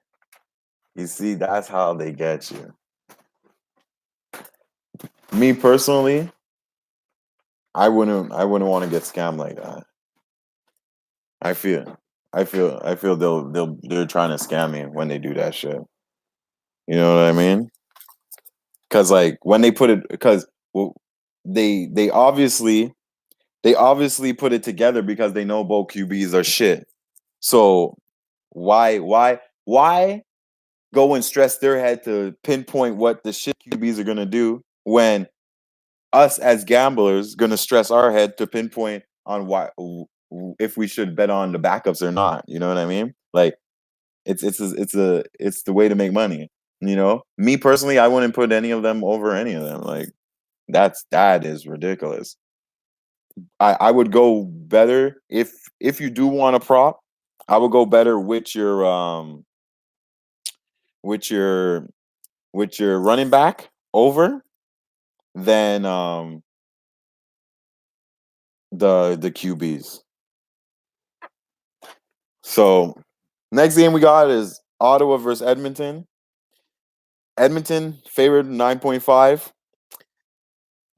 you see, that's how they get you. Me personally, I wouldn't want to get scammed like that. I feel, I feel they're trying to scam me when they do that shit. You know what I mean? Because like when they put it, because well, they obviously put it together because they know both QBs are shit. So why go and stress their head to pinpoint what the shit QBs are gonna do when us as gamblers gonna stress our head to pinpoint on if we should bet on the backups or not. You know what I mean? Like it's the way to make money. You know, me personally, I wouldn't put any of them over any of them. Like that is ridiculous. I would go better if you do want a prop. I would go better with your with your running back over than the QBs. So next game we got is Ottawa versus Edmonton. Edmonton favored 9.5,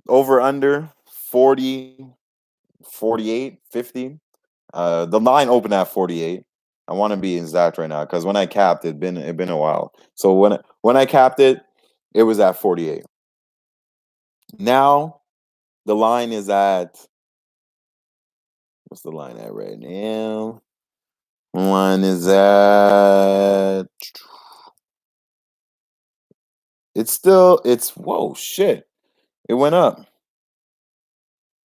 over under 40, 48, 50. The line opened at 48. I want to be exact right now because when I capped it been a while. So when I capped it, it was at 48. Now the line is at what's the line at right now? Line is at it's whoa shit. It went up.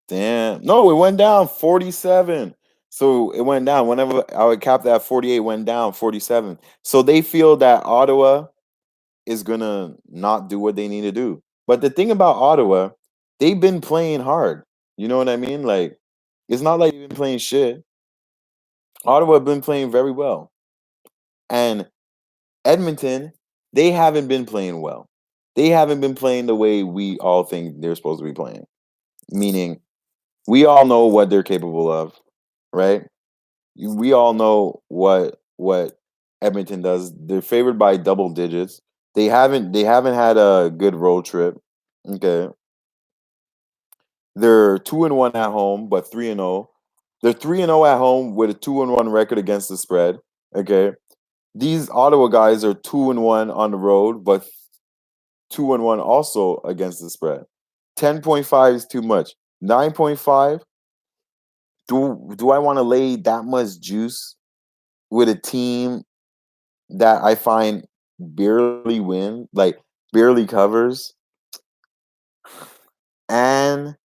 Damn. No, it went down 47. So it went down. Whenever I would cap that 48, went down 47. So they feel that Ottawa is gonna not do what they need to do. But the thing about Ottawa, they've been playing hard. You know what I mean? Like it's not like they've been playing shit. Ottawa have been playing very well. And Edmonton, they haven't been playing well. They haven't been playing the way we all think they're supposed to be playing. Meaning we all know what they're capable of. right? We all know what Edmonton does. They're favored by double digits. They haven't had a good road trip. Okay. They're 2-1 at home, but 3-0. They're 3-0 at home with a 2-1 record against the spread. Okay. These Ottawa guys are 2-1 on the road, but 2-1 also against the spread. 10.5 is too much. 9.5. Do I want to lay that much juice with a team that I find barely win, like barely covers, and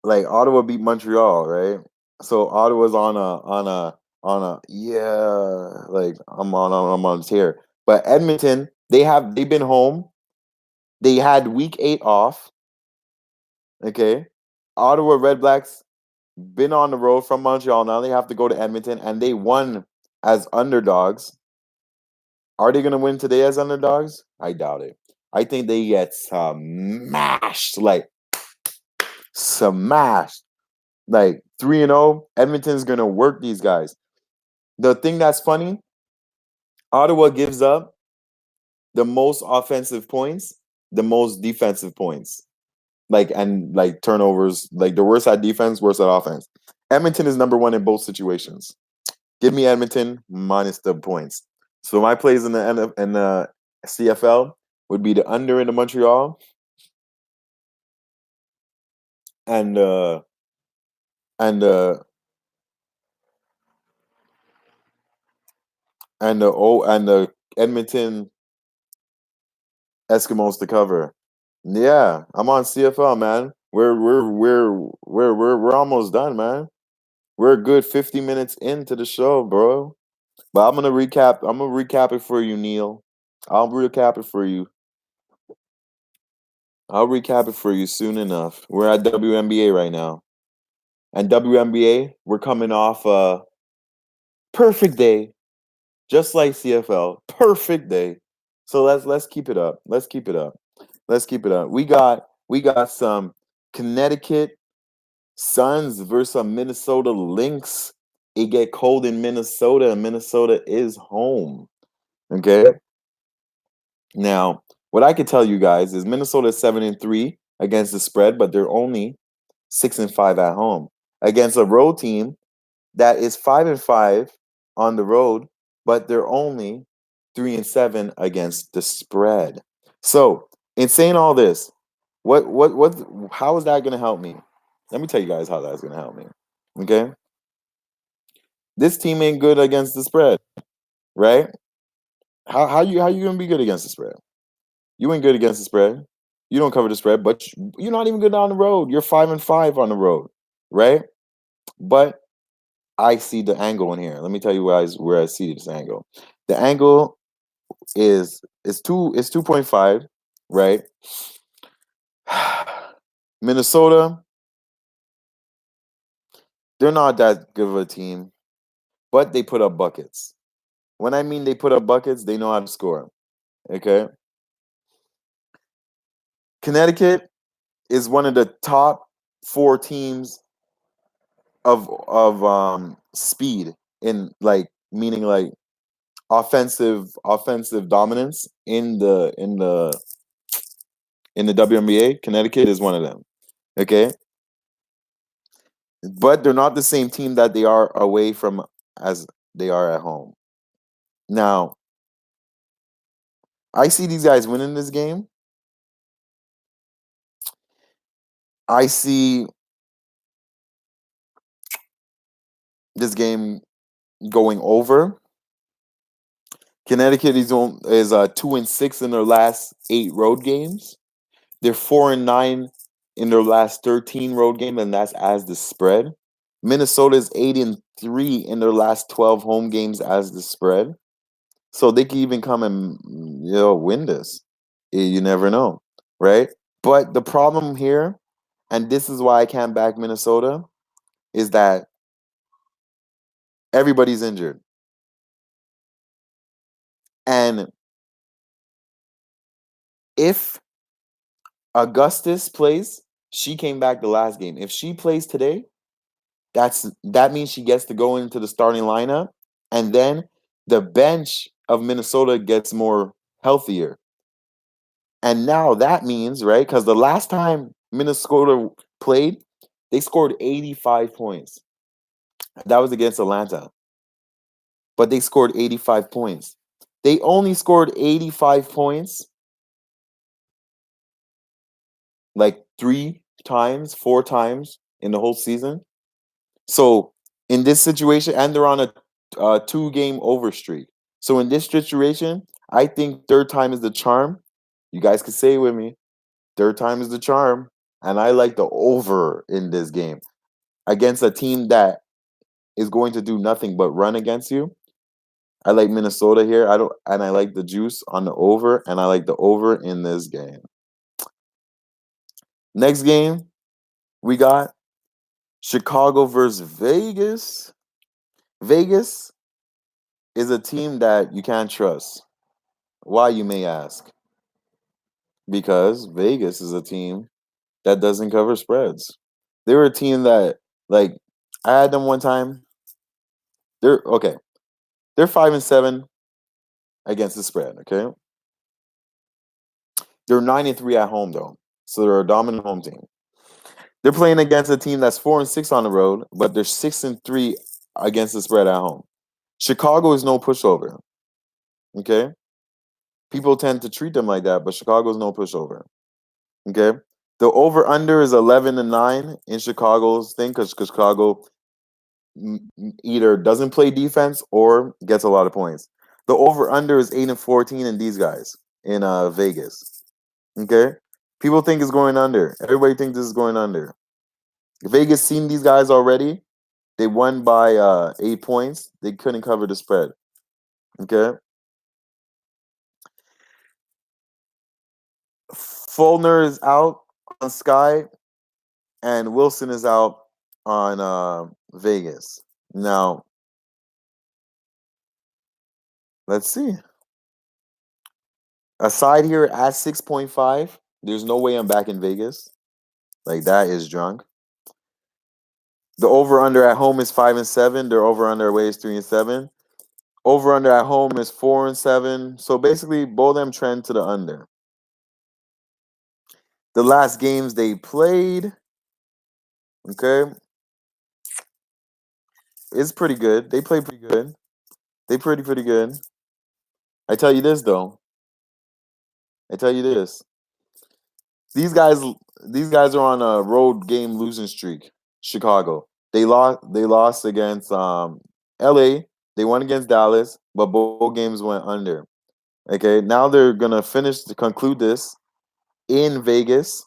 like Ottawa beat Montreal, right? So Ottawa's on a yeah, like I'm on a tear. But Edmonton, they've been home. They had week 8 off. Okay. Ottawa Red Blacks been on the road from Montreal. Now they have to go to Edmonton, and they won as underdogs. Are they going to win today as underdogs? I doubt it. I think they get smashed, like smashed, like 3-0. Edmonton's going to work these guys. The thing that's funny, Ottawa gives up the most offensive points, the most defensive points. Like turnovers, like the worst at defense, worst at offense. Edmonton is number 1 in both situations. Give me Edmonton minus the points. So my plays in the CFL would be the under in the Montreal and and and the Edmonton Eskimos to cover. Yeah, I'm on CFL, man. We're almost done, man. We're a good 50 minutes into the show, bro. But I'm gonna recap. I'm gonna recap it for you, Neil. I'll recap it for you. I'll recap it for you soon enough. We're at WNBA right now. And WNBA, we're coming off a perfect day, just like CFL. Perfect day. So let's keep it up. Let's keep it up. Let's keep it up. We got some Connecticut Suns versus some Minnesota Lynx. It get cold in Minnesota, and Minnesota is home. Okay. Now, what I can tell you guys is Minnesota is 7-3 against the spread, but they're only 6-5 at home against a road team that is 5-5 on the road, but they're only 3-7 against the spread. So, in saying all this, what how is that going to help me? Let me tell you guys how that's going to help me. Okay, this team ain't good against the spread, right? How you gonna be good against the spread? You ain't good against the spread. You don't cover the spread, but you're not even good on the road. You're 5-5 on the road, right? But I see the angle in here. Let me tell you where I see this angle. The angle is 2.5, right? Minnesota, they're not that good of a team, but they put up buckets. When I mean they put up buckets, they know how to score. Okay. Connecticut is one of the top 4 teams of speed in like meaning like offensive dominance in the WNBA. Connecticut is one of them. Okay, but they're not the same team that they are away from as they are at home. Now, I see these guys winning this game. I see this game going over. Connecticut is 2-6 in their last 8 road games. They're 4-9 in their last 13 road games, and that's as the spread. Minnesota is 8-3 in their last 12 home games as the spread. So they can even come and win this. You never know, right? But the problem here, and this is why I can't back Minnesota, is that everybody's injured. And if Augustus plays, she came back the last game. If she plays today, That means she gets to go into the starting lineup, and then the bench of Minnesota gets more healthier. And now that means, right? Because the last time Minnesota played, they scored 85 points. That was against Atlanta. But they scored 85 points. They only scored 85 points like 4 times in the whole season. So in this situation, and they're on a 2-game over streak. So in this situation, I think third time is the charm. You guys can say it with me. Third time is the charm. And I like the over in this game against a team that is going to do nothing but run against you. I like Minnesota here. I like the juice on the over, and I like the over in this game. Next game, we got Chicago versus Vegas. Vegas is a team that you can't trust. Why, you may ask? Because Vegas is a team that doesn't cover spreads. They were a team that, like, I had them one time. They're okay. They're 5-7 against the spread. Okay, they're 9-3 at home though, so they're a dominant home team. They're playing against a team that's 4-6 on the road, but they're 6-3 against the spread at home. Chicago is no pushover. Okay, people tend to treat them like that, but Chicago is no pushover. Okay, the over under is 11-9 in Chicago's thing because Chicago either doesn't play defense or gets a lot of points. The over under is 8-14 in these guys in Vegas. Okay, people think it's going under. Everybody thinks this is going under. Vegas seen these guys already. They won by 8 points. They couldn't cover the spread. Okay. Fulner is out on Sky, and Wilson is out on Vegas. Now, let's see. Aside here at 6.5, there's no way I'm back in Vegas. Like, that is drunk. The over under at home is 5-7. Their over under away is 3-7. Over under at home is 4-7. So basically, both of them trend to the under. The last games they played, okay, it's pretty good. They play pretty good. They pretty good. I tell you this though. I tell you this. These guys are on a road game losing streak. Chicago. They lost against LA. They won against Dallas, but both games went under. Okay, now they're gonna finish to conclude this in Vegas.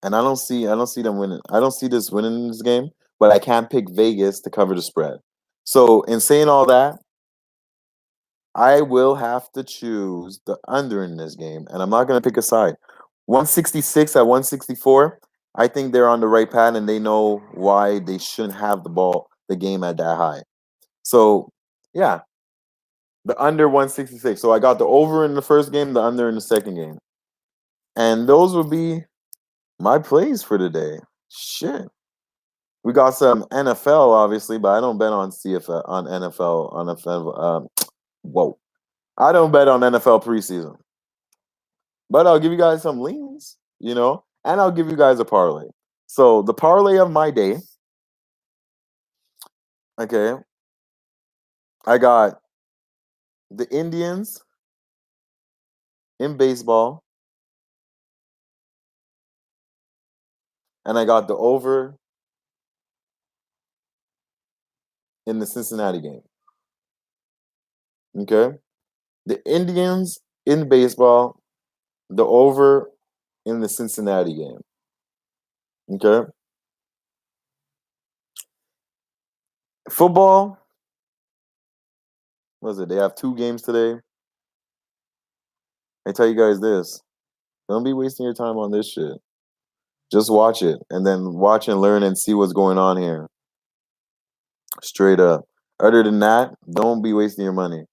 And I don't see them winning. I don't see this winning this game, but I can't pick Vegas to cover the spread. So in saying all that, I will have to choose the under in this game, and I'm not going to pick a side. 166 at 164, I think they're on the right path, and they know why they shouldn't have the game at that high. So, yeah, the under 166. So I got the over in the first game, the under in the second game. And those would be my plays for today. Shit. We got some NFL, obviously, but I don't bet on CFL, on NFL, on NFL. Whoa. I don't bet on NFL preseason. But I'll give you guys some leans, and I'll give you guys a parlay. So the parlay of my day, okay, I got the Indians in baseball, and I got the over in the Cincinnati game. Okay, the Indians in baseball, the over in the Cincinnati game. Okay, football. What is it? They have 2 games today. I tell you guys this: don't be wasting your time on this shit. Just watch it, and then watch and learn and see what's going on here. Straight up. Other than that, don't be wasting your money.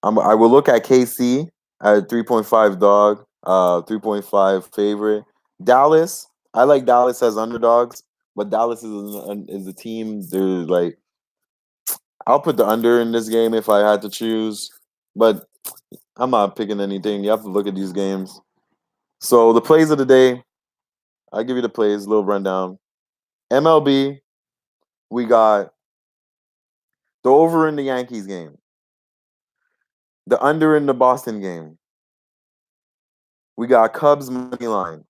I will look at KC at 3.5 dog, 3.5 favorite. Dallas, I like Dallas as underdogs, but Dallas is a team. They're like, I'll put the under in this game if I had to choose, but I'm not picking anything. You have to look at these games. So the plays of the day, I'll give you the plays, little rundown. MLB, we got the over in the Yankees game, the under in the Boston game. We got Cubs money line.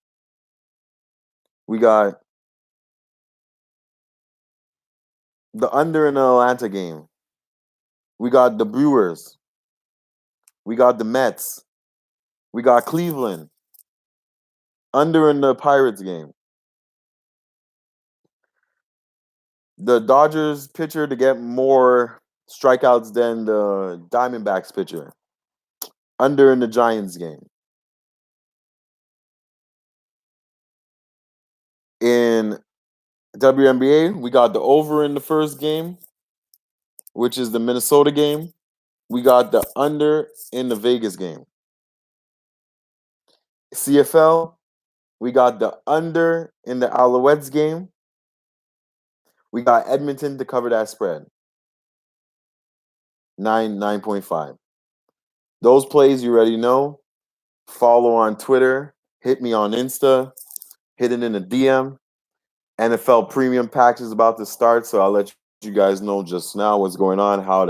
We got the under in the Atlanta game. We got the Brewers. We got the Mets. We got Cleveland. Under in the Pirates game. The Dodgers pitcher to get more strikeouts than the Diamondbacks pitcher. Under in the Giants game. In WNBA, we got the over in the first game, which is the Minnesota game. We got the under in the Vegas game. CFL, we got the under in the Alouettes game. We got Edmonton to cover that spread. 9.5. Those plays you already know. Follow on Twitter. Hit me on Insta. Hit it in a DM. NFL Premium Pack is about to start, so I'll let you guys know just now what's going on, how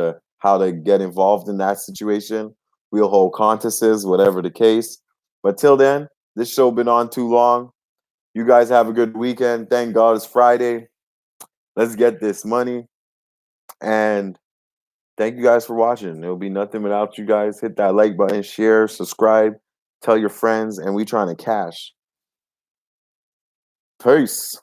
to get involved in that situation. We'll hold contests, whatever the case. But till then, this show been on too long. You guys have a good weekend. Thank God it's Friday. Let's get this money. And thank you guys for watching. It'll be nothing without you guys. Hit that like button, share, subscribe, tell your friends, and we trying to cash. Peace.